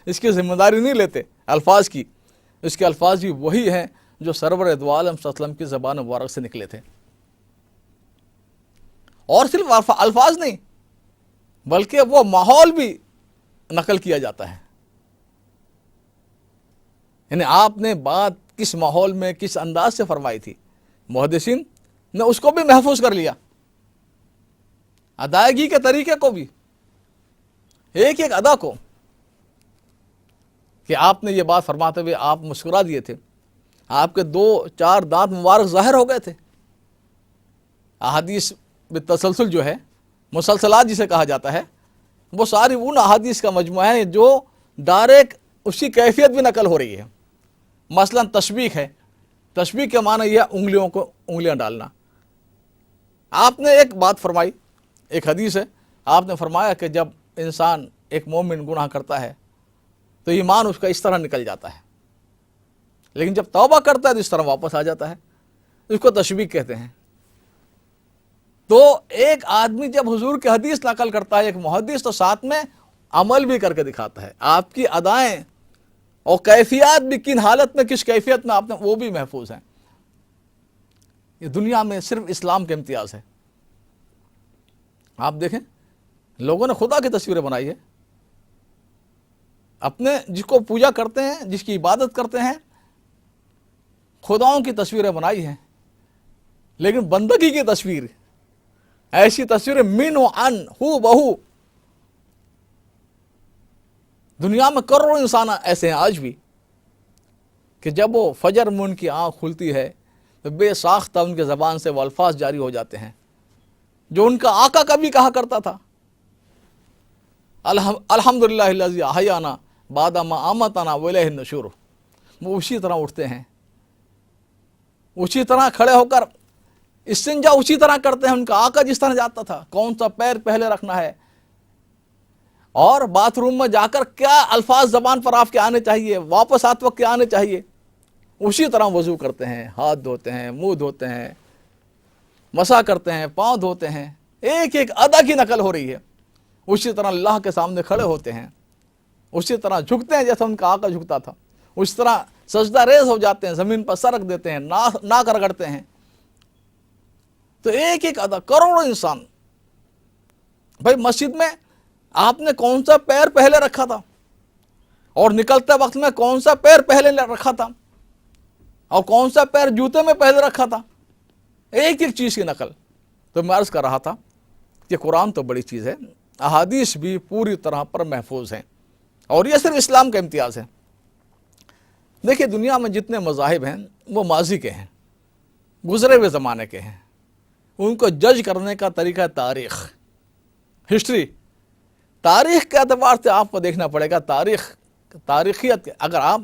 اس کی ذمہ داری نہیں لیتے الفاظ کی. اس کے الفاظ بھی وہی ہیں جو سرور دو عالم صلی اللہ علیہ وسلم کی زبان مبارک سے نکلے تھے. اور صرف الفاظ نہیں بلکہ وہ ماحول بھی نقل کیا جاتا ہے. یعنی آپ نے بات کس ماحول میں کس انداز سے فرمائی تھی، محدثین نے اس کو بھی محفوظ کر لیا، ادائیگی کے طریقے کو بھی، ایک ایک ادا کو. کہ آپ نے یہ بات فرماتے ہوئے آپ مسکرا دیے تھے، آپ کے 2-4 دانت مبارک ظاہر ہو گئے تھے. احادیث بالتسلسل جو ہے، مسلسلات جسے کہا جاتا ہے، وہ ساری ان احادیث کا مجموعہ ہے جو ڈائریکٹ اس کی کیفیت بھی نقل ہو رہی ہے. مثلا تشبیہ ہے، تشبیہ کے معنی یہ انگلیوں کو انگلیاں ڈالنا. آپ نے ایک بات فرمائی، ایک حدیث ہے، آپ نے فرمایا کہ جب انسان ایک مومن گناہ کرتا ہے تو ایمان اس کا اس طرح نکل جاتا ہے، لیکن جب توبہ کرتا ہے تو اس طرح واپس آ جاتا ہے. اس کو تشبیہ کہتے ہیں. تو ایک آدمی جب حضور کی حدیث نقل کرتا ہے، ایک محدث، تو ساتھ میں عمل بھی کر کے دکھاتا ہے. آپ کی ادائیں اور کیفیات بھی کن حالت میں کس کیفیت میں آپ نے وہ بھی محفوظ ہیں. یہ دنیا میں صرف اسلام کے امتیاز ہے. آپ دیکھیں لوگوں نے خدا کی تصویریں بنائی ہے، اپنے جس کو پوجا کرتے ہیں، جس کی عبادت کرتے ہیں، خداؤں کی تصویریں بنائی ہیں. لیکن بندگی کی تصویر، ایسی تصویریں من و ان ہو بہو دنیا میں کروڑوں انسان ایسے ہیں آج بھی کہ جب وہ فجر میں ان کی آنکھ کھلتی ہے تو بے ساختہ ان کے زبان سے وہ الفاظ جاری ہو جاتے ہیں جو ان کا آقا کبھی کہا کرتا تھا، الحمدللہ الذی احیانا بعد ما اماتنا والیہ النشور. وہ اسی طرح اٹھتے ہیں، اسی طرح کھڑے ہو کر استنجا اسی طرح کرتے ہیں. ان کا آقا جس طرح جاتا تھا، کون سا پیر پہلے رکھنا ہے، اور باتھ روم میں جا کر کیا الفاظ زبان پر آپ کے آنے چاہیے، واپس آتے وقت کیا آنے چاہیے، اسی طرح وضو کرتے ہیں، ہاتھ دھوتے ہیں، منہ دھوتے ہیں، مسح کرتے ہیں، پاؤں دھوتے ہیں. ایک ایک ادا کی نقل ہو رہی ہے. اسی طرح اللہ کے سامنے کھڑے ہوتے ہیں، اسی طرح جھکتے ہیں جیسا ان کا آقا جھکتا تھا، اس طرح سجدہ ریز ہو جاتے ہیں، زمین پر سر رکھ دیتے ہیں، ناک رگڑتے ہیں. تو ایک ایک ادا، کروڑوں انسان. بھائی مسجد میں آپ نے کون سا پیر پہلے رکھا تھا، اور نکلتے وقت میں کون سا پیر پہلے رکھا تھا، اور کون سا پیر جوتے میں پہلے رکھا تھا، ایک ایک چیز کی نقل. تو میں عرض کر رہا تھا کہ قرآن تو بڑی چیز ہے، احادیث بھی پوری طرح پر محفوظ ہیں، اور یہ صرف اسلام کا امتیاز ہے. دیکھیے دنیا میں جتنے مذاہب ہیں وہ ماضی کے ہیں، گزرے ہوئے زمانے کے ہیں. ان کو جج کرنے کا طریقہ تاریخ، ہسٹری. تاریخ کے اعتبار سے آپ کو دیکھنا پڑے گا. تاریخیت، اگر آپ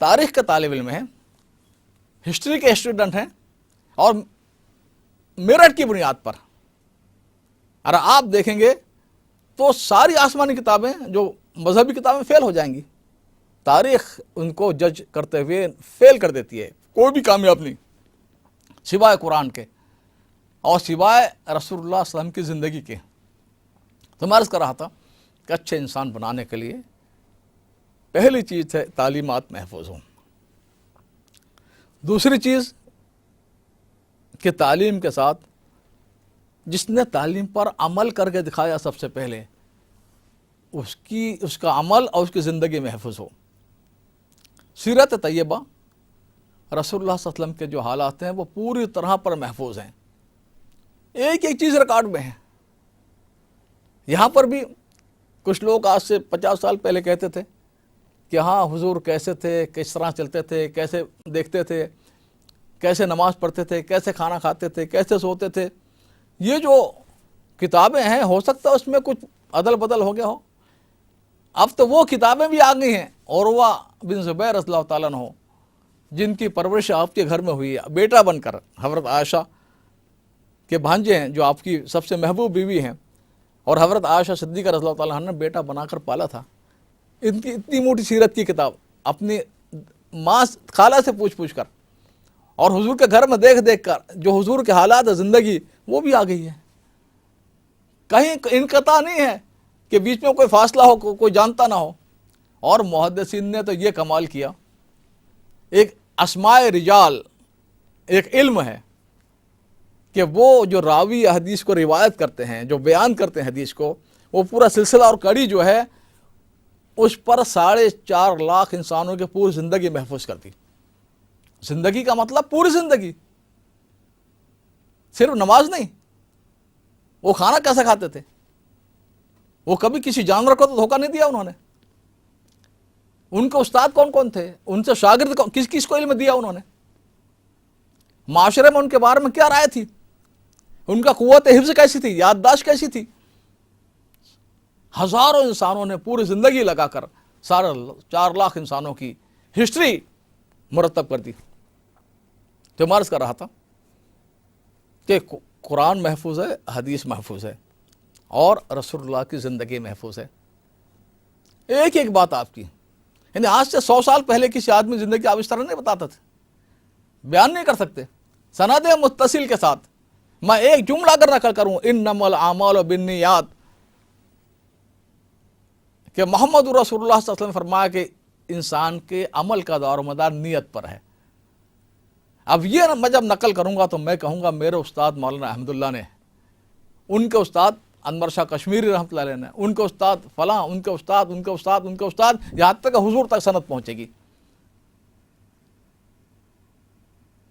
تاریخ کے طالب علم ہیں، ہسٹری کے اسٹوڈنٹ ہیں، اور میرٹ کی بنیاد پر اگر آپ دیکھیں گے تو ساری آسمانی کتابیں جو مذہبی کتابیں فیل ہو جائیں گی. تاریخ ان کو جج کرتے ہوئے فیل کر دیتی ہے، کوئی بھی کامیاب نہیں سوائے قرآن کے اور سوائے رسول اللہ صلی اللہ علیہ وسلم کی زندگی کے. تو میں عرض کر رہا تھا کہ اچھے انسان بنانے کے لیے پہلی چیز ہے تعلیمات محفوظ ہوں. دوسری چیز کہ تعلیم کے ساتھ جس نے تعلیم پر عمل کر کے دکھایا سب سے پہلے اس کا عمل اور اس کی زندگی محفوظ ہو. سیرت طیبہ رسول اللہ صلی اللہ علیہ وسلم کے جو حالات ہیں وہ پوری طرح پر محفوظ ہیں، ایک ایک چیز ریکارڈ میں ہے. یہاں پر بھی کچھ لوگ آج سے 50 سال پہلے کہتے تھے کہ ہاں حضور کیسے تھے، کس طرح چلتے تھے، کیسے دیکھتے تھے، کیسے نماز پڑھتے تھے، کیسے کھانا کھاتے تھے، کیسے سوتے تھے. یہ جو کتابیں ہیں ہو سکتا ہے اس میں کچھ عدل بدل ہو گیا ہو. اب تو وہ کتابیں بھی آ گئی ہیں. عروہ بن زبیر رضی اللہ تعالیٰ عنہ جن کی پرورش آپ کے گھر میں ہوئی ہے، بیٹا بن کر حضرت عائشہ کے بھانجے ہیں جو آپ کی سب سے محبوب بیوی ہیں، اور حضرت عائشہ صدیقہ رضی اللہ تعالیٰ عنہ نے بیٹا بنا کر پالا تھا. ان کی اتنی موٹی سیرت کی کتاب اپنی ماں خالہ سے پوچھ کر اور حضور کے گھر میں دیکھ کر جو حضور کے حالات زندگی وہ بھی آ گئی ہے. کہیں انقطاع نہیں ہے کہ بیچ میں کوئی فاصلہ ہو، کوئی جانتا نہ ہو. اور محدثین نے تو یہ کمال کیا، ایک اسماء رجال ایک علم ہے کہ وہ جو راوی حدیث کو روایت کرتے ہیں، جو بیان کرتے ہیں حدیث کو، وہ پورا سلسلہ اور کڑی جو ہے اس پر 4.5 انسانوں کی پوری زندگی محفوظ کرتی۔ زندگی کا مطلب پوری زندگی، صرف نماز نہیں۔ وہ کھانا کیسے کھاتے تھے؟ وہ کبھی کسی جانور کو تو دھوکہ نہیں دیا انہوں نے۔ ان کے استاد کون کون تھے؟ ان سے شاگرد کس کس کو علم دیا انہوں نے؟ معاشرے میں ان کے بارے میں کیا رائے تھی؟ ان کا قوت حفظ کیسی تھی؟ یادداشت کیسی تھی؟ ہزاروں انسانوں نے پوری زندگی لگا کر 4 لاکھ انسانوں کی ہسٹری مرتب کر دی۔ تو میں عرض کر رہا تھا کہ قرآن محفوظ ہے، حدیث محفوظ ہے، اور رسول اللہ کی زندگی محفوظ ہے۔ ایک ایک بات آپ کی، یعنی آج سے 100 سال پہلے کسی آدمی زندگی آپ اس طرح نہیں بتاتا تھے، بیان نہیں کر سکتے سند متصل کے ساتھ۔ میں ایک جملہ اگر نقل کروں، انما الاعمال بالنیات، کہ محمد رسول اللہ صلی اللہ علیہ وسلم نے فرمایا کہ انسان کے عمل کا دار و مدار نیت پر ہے۔ اب یہ میں جب نقل کروں گا تو میں کہوں گا میرے استاد مولانا احمد اللہ نے، ان کے استاد انور شاہ کشمیری رحمۃ اللہ علیہ نے، ان کے استاد فلاں، ان کے استاد، ان کے استاد، ان کے استاد، یہاں تک کہ حضور تک سند پہنچے گی۔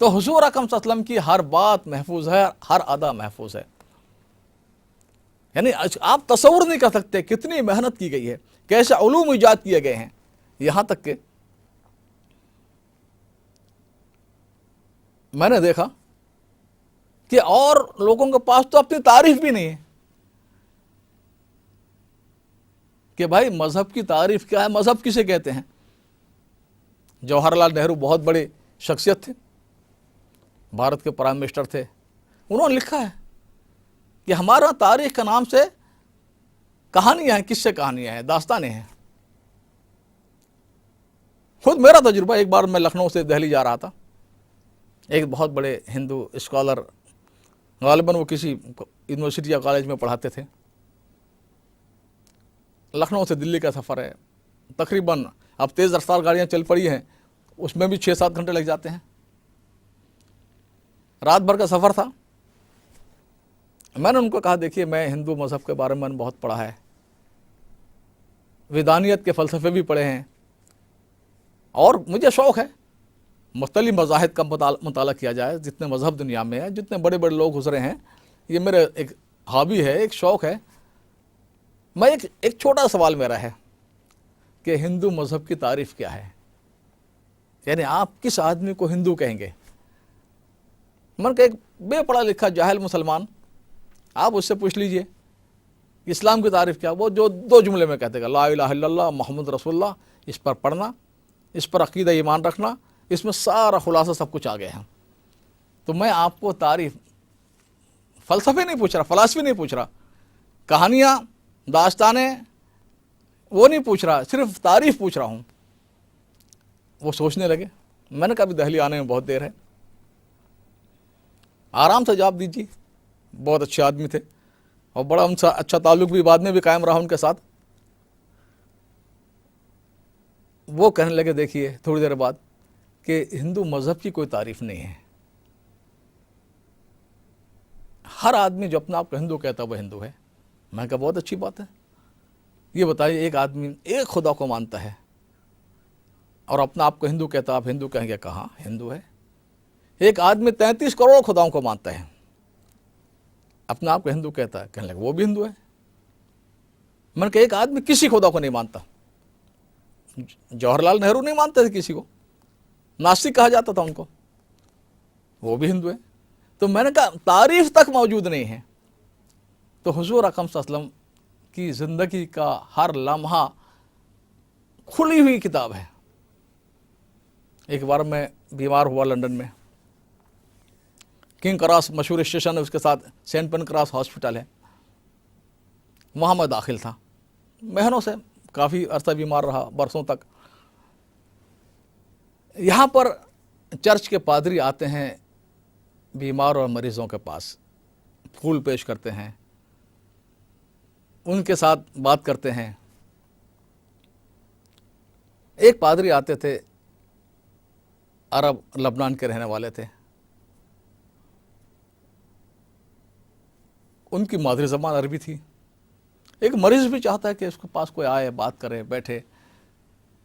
تو حضور اکرم صلی اللہ علیہ وسلم کی ہر بات محفوظ ہے، ہر ادا محفوظ ہے۔ یعنی آپ تصور نہیں کر سکتے کتنی محنت کی گئی ہے، کیسے علوم ایجاد کیے گئے ہیں، یہاں تک کہ میں نے دیکھا کہ اور لوگوں کے پاس تو اپنی تعریف بھی نہیں ہے کہ بھائی مذہب کی تعریف کیا ہے، مذہب کسے کہتے ہیں۔ جواہر لال نہرو بہت بڑے شخصیت تھے، بھارت کے پرائم منسٹر تھے، انہوں نے لکھا ہے کہ ہمارا تاریخ کے نام سے کہانیاں ہیں، کس سے کہانیاں ہیں، داستانیں ہیں۔ خود میرا تجربہ، ایک بار میں لکھنؤ سے دہلی جا رہا تھا، ایک بہت بڑے ہندو اسکالر، غالباً وہ کسی یونیورسٹی یا کالج میں پڑھاتے تھے، لکھنؤ سے دلی کا سفر ہے، تقریباً اب تیز رفتار گاڑیاں چل پڑی ہیں، اس میں بھی 6-7 گھنٹے لگ جاتے ہیں، رات بھر کا سفر تھا۔ میں نے ان کو کہا دیکھیے میں ہندو مذہب کے بارے میں بہت پڑھا ہے، ویدانیت کے فلسفے بھی پڑھے ہیں، اور مجھے شوق ہے مختلف مذاہب کا مطالعہ کیا جائے، جتنے مذہب دنیا میں ہیں، جتنے بڑے بڑے لوگ گزرے ہیں، یہ میرے ایک ہابی ہے، ایک شوق ہے۔ میں ایک چھوٹا سوال میرا ہے کہ ہندو مذہب کی تعریف کیا ہے، یعنی آپ کس آدمی کو ہندو کہیں گے؟ میں نے کہا ایک بے پڑھا لکھا جاہل مسلمان، آپ اس سے پوچھ لیجئے اسلام کی تعریف کیا، وہ جو 2 جملے میں کہتے گا لا الہ الا اللہ محمد رسول اللہ، اس پر پڑھنا، اس پر عقیدہ ایمان رکھنا، اس میں سارا خلاصہ سب کچھ آ گیا ہے۔ تو میں آپ کو تعریف، فلسفے نہیں پوچھ رہا، فلسفی نہیں پوچھ رہا، کہانیاں، داستانیں وہ نہیں پوچھ رہا، صرف تعریف پوچھ رہا ہوں۔ وہ سوچنے لگے، میں نے کہا ابھی دہلی آنے میں بہت دیر ہے، آرام سے جواب دیجیے۔ بہت اچھے آدمی تھے، اور بڑا ان سے اچھا تعلق بھی بعد میں بھی قائم رہا ان کے ساتھ۔ وہ کہنے لگے دیکھیے تھوڑی دیر بعد کہ ہندو مذہب کی کوئی تعریف نہیں ہے، ہر آدمی جو اپنا آپ کو ہندو کہتا ہے وہ ہندو ہے۔ میں نے کہا بہت اچھی بات ہے، یہ بتائیے ایک آدمی ایک خدا کو مانتا ہے اور اپنا آپ کو ہندو کہتا ہے، آپ ہندو کہیں گے؟ کہاں ہندو ہے۔ ایک آدمی 33 کروڑ خداؤں کو مانتا ہے، اپنا آپ کو ہندو کہتا ہے، کہنے لگے وہ بھی ہندو ہے۔ میں نے کہا ایک آدمی کسی خدا کو نہیں مانتا، جواہر لال نہرو نہیں مانتے تھے کسی کو، ناستک کہا جاتا تھا ان کو، وہ بھی ہندو ہے۔ تو میں نے کہا تعریف تک موجود نہیں ہے۔ تو حضور اکرم صلی اللہ علیہ وسلم کی زندگی کا ہر لمحہ کھلی ہوئی کتاب ہے۔ ایک بار میں بیمار ہوا لندن میں، کنگ کراس مشہور اسٹیشن ہے، اس کے ساتھ سینٹ پن کراس ہاسپٹل ہے، وہاں میں داخل تھا، مہینوں سے کافی عرصہ بیمار رہا، برسوں تک۔ یہاں پر چرچ کے پادری آتے ہیں بیمار اور مریضوں کے پاس، پھول پیش کرتے ہیں، ان کے ساتھ بات کرتے ہیں۔ ایک پادری آتے تھے، عرب لبنان کے رہنے والے تھے، ان کی مادری زبان عربی تھی۔ ایک مریض بھی چاہتا ہے کہ اس کے پاس کوئی آئے، بات کرے، بیٹھے۔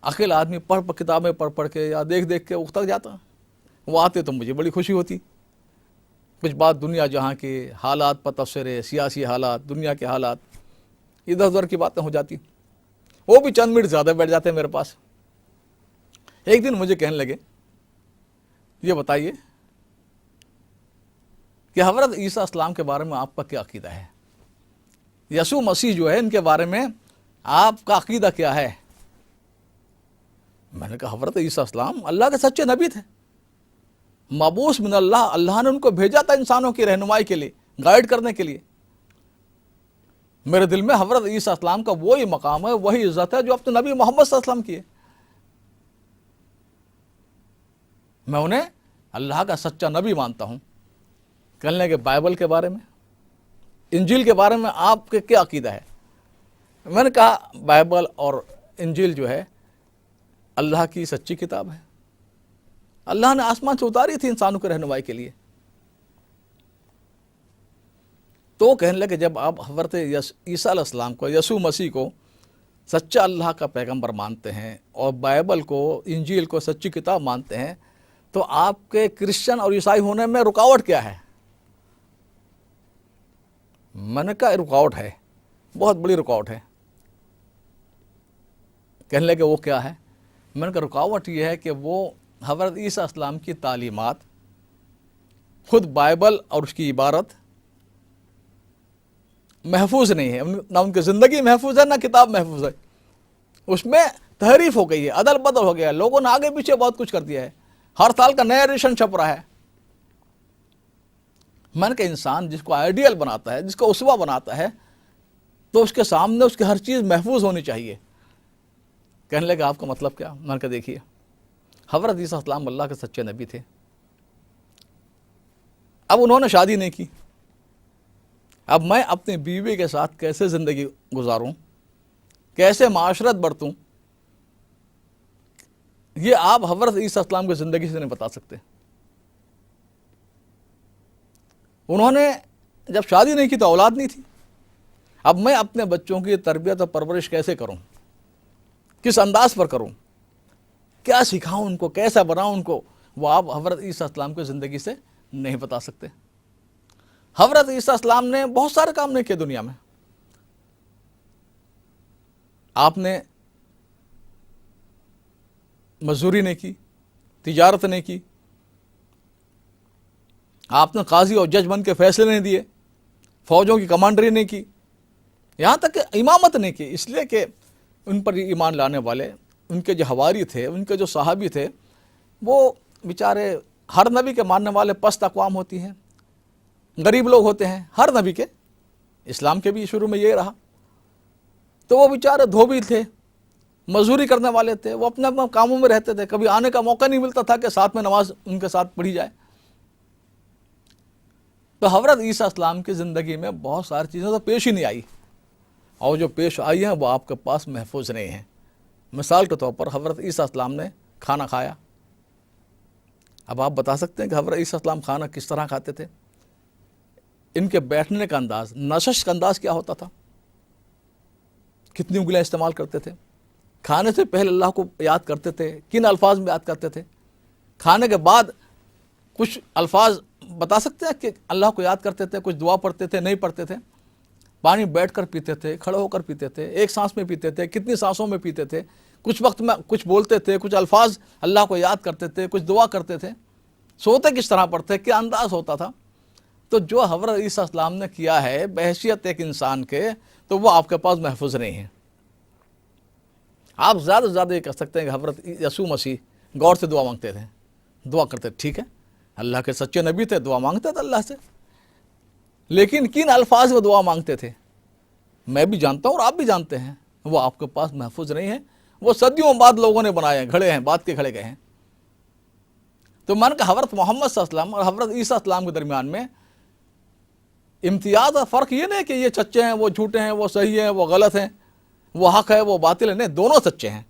اکیلا آدمی کتابیں پڑھ کے یا دیکھ دیکھ کے اکتا جاتا۔ وہ آتے تو مجھے بڑی خوشی ہوتی، کچھ بات دنیا جہاں کے حالات پر تبصرے، سیاسی حالات، دنیا کے حالات، ادھر ادھر کی باتیں ہو جاتی۔ وہ بھی چند منٹ زیادہ بیٹھ جاتے میرے پاس۔ ایک دن مجھے کہنے لگے، یہ بتائیے کہ حضرت عیسیٰ السلام کے بارے میں آپ کا کیا عقیدہ ہے؟ یسوع مسیح جو ہے، ان کے بارے میں آپ کا عقیدہ کیا ہے؟ میں نے کہا حضرت عیسیٰ السلام اللہ کے سچے نبی تھے، مبعوث من اللہ، اللہ نے ان کو بھیجا تھا انسانوں کی رہنمائی کے لیے، گائیڈ کرنے کے لیے۔ میرے دل میں حضرت عیسیٰ السلام کا وہی مقام ہے، وہی عزت ہے جو اپنے نبی محمد صلی اللہ علیہ وسلم کی ہے۔ میں انہیں اللہ کا سچا نبی مانتا ہوں۔ کہنے کہ بائبل کے بارے میں، انجیل کے بارے میں آپ کے کیا عقیدہ ہے؟ میں نے کہا بائبل اور انجیل جو ہے اللہ کی سچی کتاب ہے، اللہ نے آسمان سے اتاری تھی انسانوں کی رہنمائی کے لیے۔ تو کہنے لگے جب آپ حضرت عیسیٰ علیہ السلام کو، یسوع مسیح کو سچا اللہ کا پیغمبر مانتے ہیں اور بائبل کو، انجیل کو سچی کتاب مانتے ہیں، تو آپ کے کرسچن اور عیسائی ہونے میں رکاوٹ کیا ہے؟ میں نے کہا رکاوٹ ہے، بہت بڑی رکاوٹ ہے۔ کہنے لگے وہ کیا ہے؟ میں نے کہا رکاوٹ یہ ہے کہ وہ حضرت عیسیٰ السلام کی تعلیمات، خود بائبل اور اس کی عبارت محفوظ نہیں ہے، نہ ان کی زندگی محفوظ ہے، نہ کتاب محفوظ ہے۔ اس میں تحریف ہو گئی ہے، عدل بدل ہو گیا ہے، لوگوں نے آگے پیچھے بہت کچھ کر دیا ہے، ہر سال کا نیا ایڈیشن چھپ رہا ہے۔ میں نے کہا انسان جس کو آئیڈیل بناتا ہے، جس کو اسوہ بناتا ہے، تو اس کے سامنے اس کی ہر چیز محفوظ ہونی چاہیے۔ کہنے لگا آپ کا مطلب کیا؟ میں نے کہا دیکھیے، حضرت عیسیٰ السلام اللہ کے سچے نبی تھے، اب انہوں نے شادی نہیں کی، اب میں اپنی بیوی کے ساتھ کیسے زندگی گزاروں، کیسے معاشرت برتوں، یہ آپ حضرت عیسیٰ السلام کی زندگی سے نہیں بتا سکتے۔ انہوں نے جب شادی نہیں کی تو اولاد نہیں تھی، اب میں اپنے بچوں کی تربیت اور پرورش کیسے کروں، کس انداز پر کروں، کیا سکھاؤں ان کو، کیسا بناؤں ان کو، وہ آپ حضرت عیسیٰ السلام کی زندگی سے نہیں بتا سکتے۔ حضرت عیسیٰ السلام نے بہت سارے کام نہیں کیے دنیا میں۔ آپ نے مزدوری نہیں کی، تجارت نہیں کی، آپ نے قاضی اور جج بن کے فیصلے نہیں دیے، فوجوں کی کمانڈری نہیں کی، یہاں تک کہ امامت نہیں کی، اس لیے کہ ان پر ایمان لانے والے، ان کے جو حواری تھے، ان کے جو صحابی تھے، وہ بیچارے، ہر نبی کے ماننے والے پست اقوام ہوتی ہیں، غریب لوگ ہوتے ہیں، ہر نبی کے، اسلام کے بھی شروع میں یہ رہا۔ تو وہ بیچارے دھوبی تھے، مزدوری کرنے والے تھے، وہ اپنے اپنے کاموں میں رہتے تھے، کبھی آنے کا موقع نہیں ملتا تھا کہ ساتھ میں نماز ان کے ساتھ پڑھی جائے۔ تو حضرت عیسیٰ السلام کی زندگی میں بہت ساری چیزیں تو پیش ہی نہیں آئی، اور جو پیش آئی ہیں وہ آپ کے پاس محفوظ نہیں ہیں۔ مثال کے طور پر حضرت عیسیٰ السلام نے کھانا کھایا، اب آپ بتا سکتے ہیں کہ حضرت عیسیٰ السلام کھانا کس طرح کھاتے تھے؟ ان کے بیٹھنے کا انداز، نشست کا انداز کیا ہوتا تھا؟ کتنی انگلیاں استعمال کرتے تھے؟ کھانے سے پہلے اللہ کو یاد کرتے تھے، کن الفاظ میں یاد کرتے تھے؟ کھانے کے بعد کچھ الفاظ بتا سکتے ہیں کہ اللہ کو یاد کرتے تھے، کچھ دعا پڑھتے تھے، نہیں پڑھتے تھے؟ پانی بیٹھ کر پیتے تھے، کھڑے ہو کر پیتے تھے، ایک سانس میں پیتے تھے، کتنی سانسوں میں پیتے تھے؟ کچھ وقت میں کچھ بولتے تھے، کچھ الفاظ اللہ کو یاد کرتے تھے، کچھ دعا کرتے تھے، سوتے کس طرح پڑھتے، کیا انداز ہوتا تھا؟ تو جو حضرت عیسیٰ السلام نے کیا ہے بحیثیت ایک انسان کے، تو وہ آپ کے پاس محفوظ نہیں ہے۔ آپ زیادہ سے زیادہ یہ کہہ سکتے ہیں کہ حضرت یسوع مسیح غور سے دعا مانگتے تھے، دعا کرتے تھے، ٹھیک ہے، اللہ کے سچے نبی تھے، دعا مانگتے تھے اللہ سے، لیکن کن الفاظ میں دعا مانگتے تھے میں بھی جانتا ہوں اور آپ بھی جانتے ہیں، وہ آپ کے پاس محفوظ نہیں ہے، وہ صدیوں بعد لوگوں نے بنائے ہیں، گھڑے ہیں، بات کے کھڑے گئے ہیں۔ تو من کا حضرت محمد صلی اللہ علیہ وسلم اور حضرت عیسیٰ السلام کے درمیان میں امتیاز اور فرق یہ نہیں کہ یہ سچے ہیں، وہ جھوٹے ہیں، وہ صحیح ہیں، وہ غلط ہیں، وہ حق ہے، وہ باطل ہے، نہیں، دونوں سچے ہیں۔